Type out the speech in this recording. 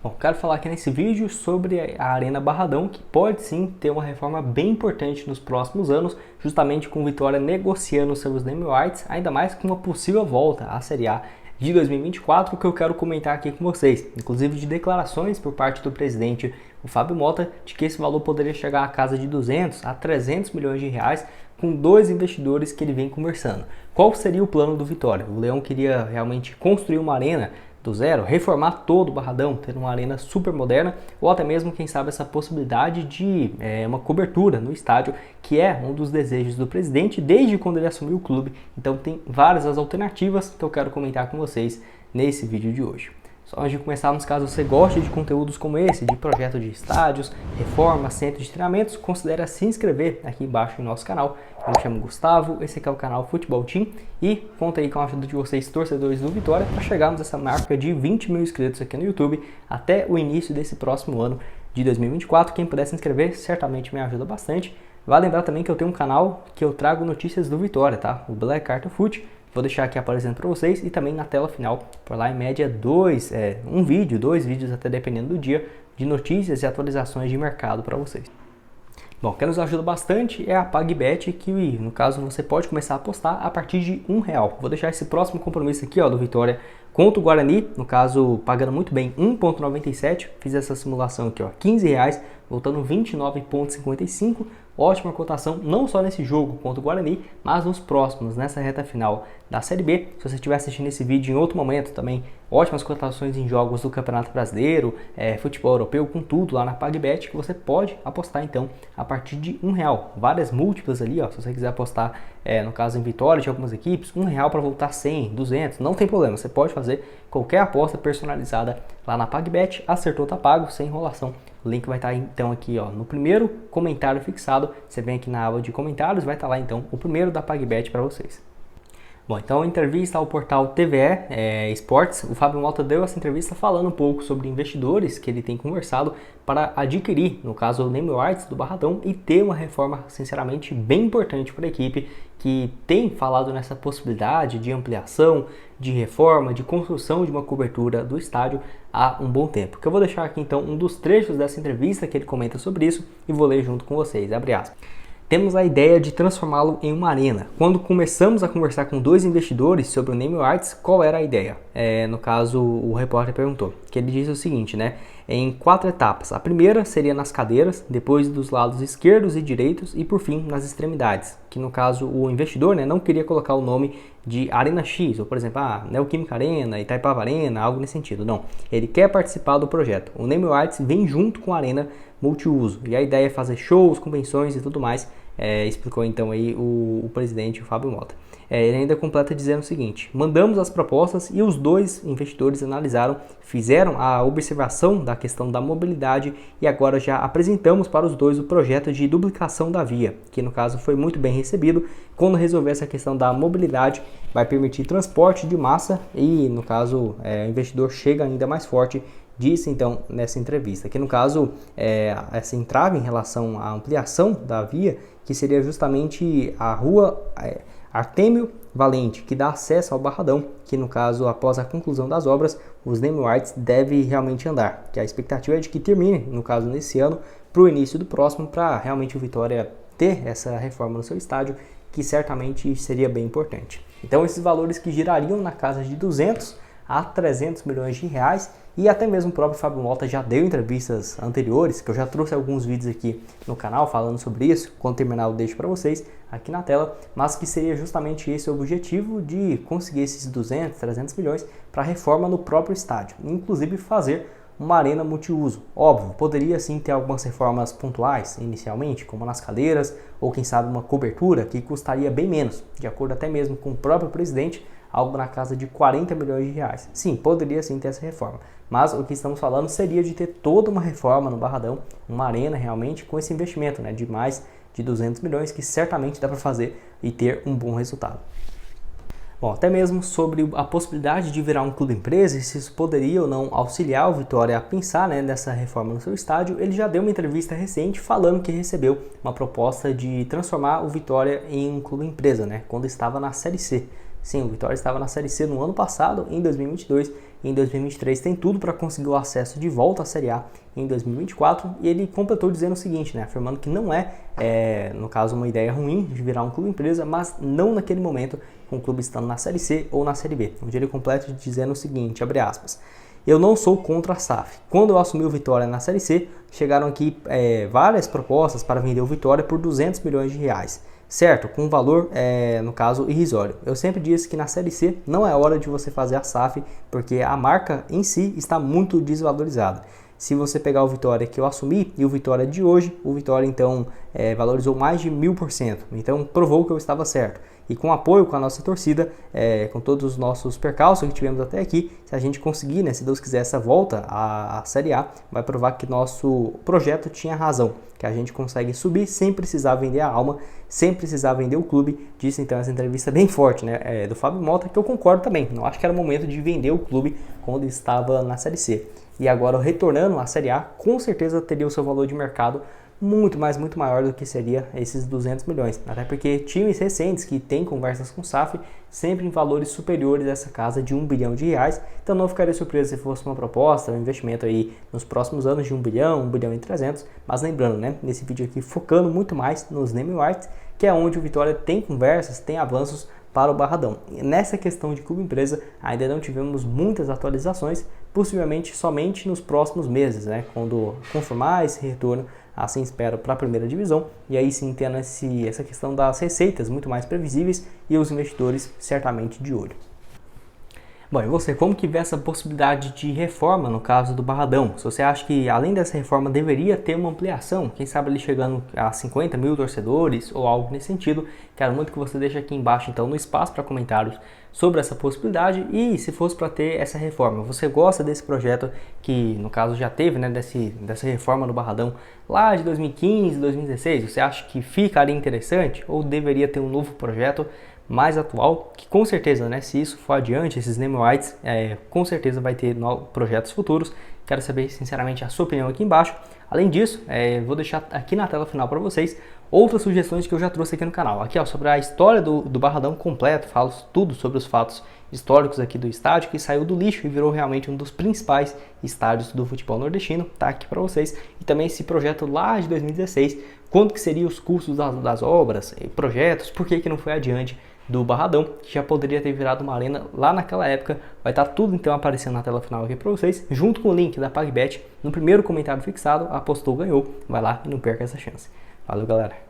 Bom, quero falar aqui nesse vídeo sobre a Arena Barradão, que pode sim ter uma reforma bem importante nos próximos anos, justamente com o Vitória negociando seus name rights, ainda mais com uma possível volta à Série A de 2024, que eu quero comentar aqui com vocês, inclusive de declarações por parte do presidente, o Fábio Mota, de que esse valor poderia chegar à casa de 200 a 300 milhões de reais, com dois investidores que ele vem conversando. Qual seria o plano do Vitória? O Leão queria realmente construir uma arena do zero, reformar todo o Barradão, ter uma arena super moderna, ou até mesmo, quem sabe, essa possibilidade de uma cobertura no estádio, que é um dos desejos do presidente desde quando ele assumiu o clube. Então tem várias as alternativas que eu quero comentar com vocês nesse vídeo de hoje. Só antes de começarmos, caso você goste de conteúdos como esse, de projeto de estádios, reformas, centros de treinamentos, considere se inscrever aqui embaixo no nosso canal. Eu me chamo Gustavo, esse aqui é o canal Futebol Team e conto aí com a ajuda de vocês, torcedores do Vitória, para chegarmos a essa marca de 20 mil inscritos aqui no YouTube até o início desse próximo ano de 2024. Quem puder se inscrever certamente me ajuda bastante. Vale lembrar também que eu tenho um canal que eu trago notícias do Vitória, tá? O Black Carta Foot. Vou deixar aqui aparecendo para vocês e também na tela final, por lá em média dois vídeos até dependendo do dia, de notícias e atualizações de mercado para vocês. Bom, quem nos ajuda bastante é a PagBet, que no caso você pode começar a apostar a partir de R$1. Vou deixar esse próximo compromisso aqui, ó, do Vitória contra o Guarani, no caso pagando muito bem 1,97, fiz essa simulação aqui, ó, R$15, voltando 29,55. Ótima cotação, não só nesse jogo contra o Guarani, mas nos próximos, nessa reta final da Série B. Se você estiver assistindo esse vídeo em outro momento também, ótimas cotações em jogos do Campeonato Brasileiro, futebol europeu, com tudo lá na PagBet, que você pode apostar então a partir de R$1. Várias múltiplas ali, ó, se você quiser apostar, no caso em vitória de algumas equipes, R$1 para voltar 100, 200, não tem problema, você pode fazer qualquer aposta personalizada lá na PagBet, acertou, tá pago, sem enrolação. O link vai estar então aqui, ó, no primeiro comentário fixado. Você vem aqui na aba de comentários, vai estar lá então o primeiro da PagBet para vocês. Bom, então, entrevista ao portal TVE Esportes, o Fábio Mota deu essa entrevista falando um pouco sobre investidores que ele tem conversado para adquirir, no caso, o name rights do Barradão e ter uma reforma, sinceramente, bem importante para a equipe, que tem falado nessa possibilidade de ampliação, de reforma, de construção de uma cobertura do estádio há um bom tempo. Que eu vou deixar aqui, então, um dos trechos dessa entrevista que ele comenta sobre isso e vou ler junto com vocês, abre aspas. Temos a ideia de transformá-lo em uma arena. Quando começamos a conversar com dois investidores sobre o name rights, qual era a ideia? No caso, o repórter perguntou, que ele disse o seguinte, né? Em 4 etapas. A primeira seria nas cadeiras, depois dos lados esquerdos e direitos e por fim nas extremidades. Que no caso o investidor, né, não queria colocar o nome de Arena X, ou por exemplo, Neoquímica Arena, Itaipava Arena, algo nesse sentido. Não, ele quer participar do projeto. O name rights vem junto com a arena multiuso e a ideia é fazer shows, convenções e tudo mais. Explicou então aí o presidente, o Fábio Mota. Ele ainda completa dizendo o seguinte: mandamos as propostas e os dois investidores analisaram, fizeram a observação da questão da mobilidade e agora já apresentamos para os dois o projeto de duplicação da via, que no caso foi muito bem recebido. Quando resolver essa questão da mobilidade, vai permitir transporte de massa e no caso o investidor chega ainda mais forte. Disse então nessa entrevista que no caso essa entrave em relação à ampliação da via, que seria justamente a rua Artêmio Valente, que dá acesso ao Barradão, que no caso após a conclusão das obras os name rights deve realmente andar, que a expectativa é de que termine no caso nesse ano para o início do próximo, para realmente o Vitória ter essa reforma no seu estádio, que certamente seria bem importante. Então esses valores que girariam na casa de 200 a 300 milhões de reais, e até mesmo o próprio Fábio Mota já deu entrevistas anteriores, que eu já trouxe alguns vídeos aqui no canal falando sobre isso. Quando terminar eu deixo para vocês aqui na tela, mas que seria justamente esse o objetivo de conseguir esses 200, 300 milhões para reforma no próprio estádio, inclusive fazer uma arena multiuso. Óbvio, poderia sim ter algumas reformas pontuais inicialmente, como nas cadeiras, ou quem sabe uma cobertura que custaria bem menos, de acordo até mesmo com o próprio presidente, algo na casa de 40 milhões de reais. Sim, poderia sim ter essa reforma, mas o que estamos falando seria de ter toda uma reforma no Barradão, uma arena realmente com esse investimento, né, de mais de 200 milhões, que certamente dá para fazer e ter um bom resultado. Bom, até mesmo sobre a possibilidade de virar um clube empresa, se isso poderia ou não auxiliar o Vitória a pensar, né, nessa reforma no seu estádio, ele já deu uma entrevista recente falando que recebeu uma proposta de transformar o Vitória em um clube empresa, né, quando estava na Série C. Sim, o Vitória estava na Série C no ano passado, em 2022, e em 2023 tem tudo para conseguir o acesso de volta à Série A em 2024, e ele completou dizendo o seguinte, né, afirmando que não no caso, uma ideia ruim de virar um clube empresa, mas não naquele momento, com o clube estando na Série C ou na Série B, onde ele completa dizendo o seguinte, abre aspas, eu não sou contra a SAF. Quando eu assumi o Vitória na Série C, chegaram aqui várias propostas para vender o Vitória por 200 milhões de reais. Certo, com um valor, no caso, irrisório. Eu sempre disse que na Série C não é hora de você fazer a SAF, porque a marca em si está muito desvalorizada. Se você pegar o Vitória que eu assumi e o Vitória de hoje, o Vitória então valorizou mais de 1000%. Então provou que eu estava certo. E com apoio com a nossa torcida, com todos os nossos percalços que tivemos até aqui, se a gente conseguir, né, se Deus quiser, essa volta à Série A, vai provar que nosso projeto tinha razão, que a gente consegue subir sem precisar vender a alma, sem precisar vender o clube. Disse então essa entrevista bem forte, né, do Fábio Mota, que eu concordo também. Não acho que era o momento de vender o clube quando estava na Série C. E agora retornando à Série A, com certeza teria o seu valor de mercado muito maior do que seria esses 200 milhões. Até porque times recentes que têm conversas com o SAF sempre em valores superiores a essa casa de 1 bilhão de reais. Então não ficaria surpreso se fosse uma proposta, um investimento aí nos próximos anos de 1 bilhão e 300. Mas lembrando, né, nesse vídeo aqui focando muito mais nos naming rights, que é onde o Vitória tem conversas, tem avanços para o Barradão. E nessa questão de clube empresa ainda não tivemos muitas atualizações, possivelmente somente nos próximos meses, né, quando confirmar esse retorno, assim espero, para a primeira divisão, e aí sim tendo essa questão das receitas muito mais previsíveis e os investidores certamente de olho. Bom, e você, como que vê essa possibilidade de reforma no caso do Barradão? Se você acha que além dessa reforma deveria ter uma ampliação, quem sabe ali chegando a 50 mil torcedores ou algo nesse sentido, quero muito que você deixe aqui embaixo então no espaço para comentários sobre essa possibilidade e se fosse para ter essa reforma. Você gosta desse projeto que no caso já teve, né, dessa reforma do Barradão lá de 2015, 2016? Você acha que ficaria interessante ou deveria ter um novo projeto mais atual, que com certeza, né, se isso for adiante, esses naming rights, com certeza vai ter novos projetos futuros. Quero saber sinceramente a sua opinião aqui embaixo. Além disso, vou deixar aqui na tela final para vocês outras sugestões que eu já trouxe aqui no canal. Aqui, ó, sobre a história do Barradão completo, falo tudo sobre os fatos históricos aqui do estádio, que saiu do lixo e virou realmente um dos principais estádios do futebol nordestino, tá aqui para vocês. E também esse projeto lá de 2016, quanto que seriam os custos das obras, projetos, por que não foi adiante do Barradão, que já poderia ter virado uma arena lá naquela época. Vai estar tudo então aparecendo na tela final aqui para vocês, junto com o link da PagBet. No primeiro comentário fixado, apostou, ganhou. Vai lá e não perca essa chance. Valeu, galera!